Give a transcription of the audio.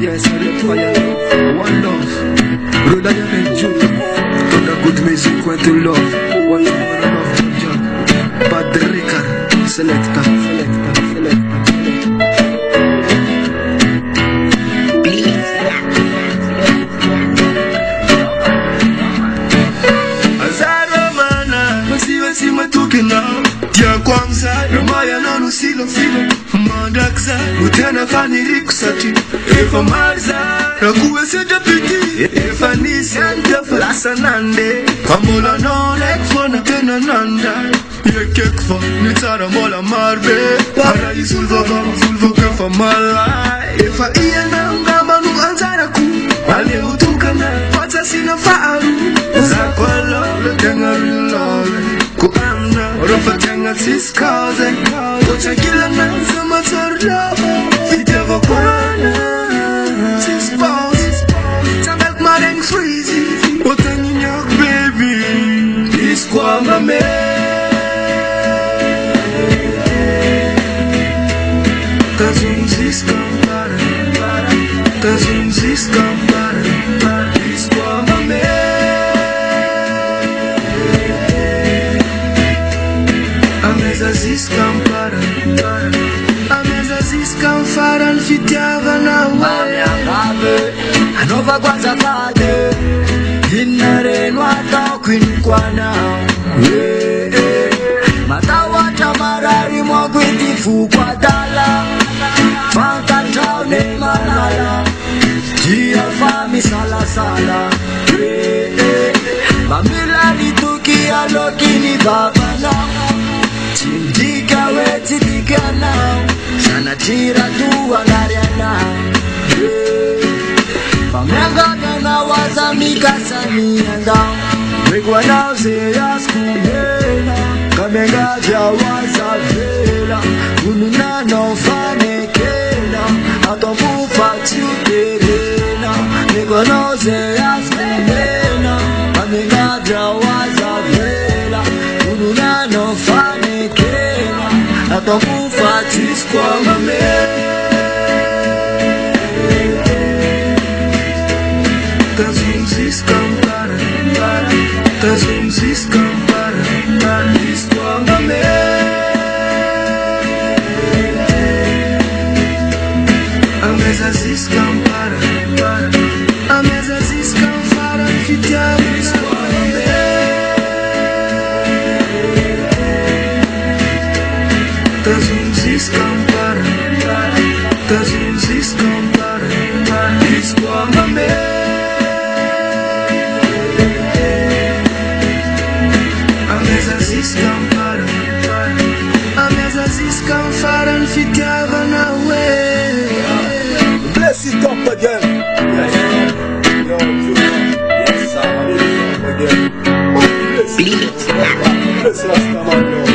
Yes, fire, one love. Brother, you enjoy. Brother, good music, want to love. One love, John. But the record, selector. Dia kwanza Romaya nanu silo Mandakza Utena faniri kusati Efa marza Rakuwe seta piti Efa nisenta Flasa nande Kamola non ekfona tena nanda Yekekfa Nitara mola marbe Para isulvo kefa mala Efa iye nanga manu anzara ku Ale utukana Fata sina faaru Zakwala Letenga rilole Rofa tenga siskaze Tocha kila nanza matarla Fiteva kwana Sispause Tamek mareng freezy Otanyi nyak baby Iskwa mame Kazum siskambara Kazum siskambara Iskwa mame Ameza ziskampara Ameza ziskampara Nfitiava na uwe Anova kwanza fade Inarenwa takwinukwana Matawata marari mwagwitifu kwa dala Fankataune malala Jia fami sala sala Mamila litukia lokini babana Chindika weti digana Sana tira tuwa ngariana Pamyanga gana waza mikasa miyanga Wekwa na uzeya skumela Kamenga jawaza vela Ununa no fanekela Atomufa tiuterena Wekwa na uzeya skumela Kamenga jawaza vela Ununa no fanekela Atomufa tiskwa mame Kazum ziskampara Kazum ziskampara Iskwa mame Ameza ziskampara Ameza ziskampara Fitiava iskwa mame Kazum ziskampara Kazum ziskampara Iskwa mame Ameza ziskampara Ameza ziskampara Nfitiava na uwe Bless it up again. Yo, yes sir, again. Bless it. Bless Rastaman, yo.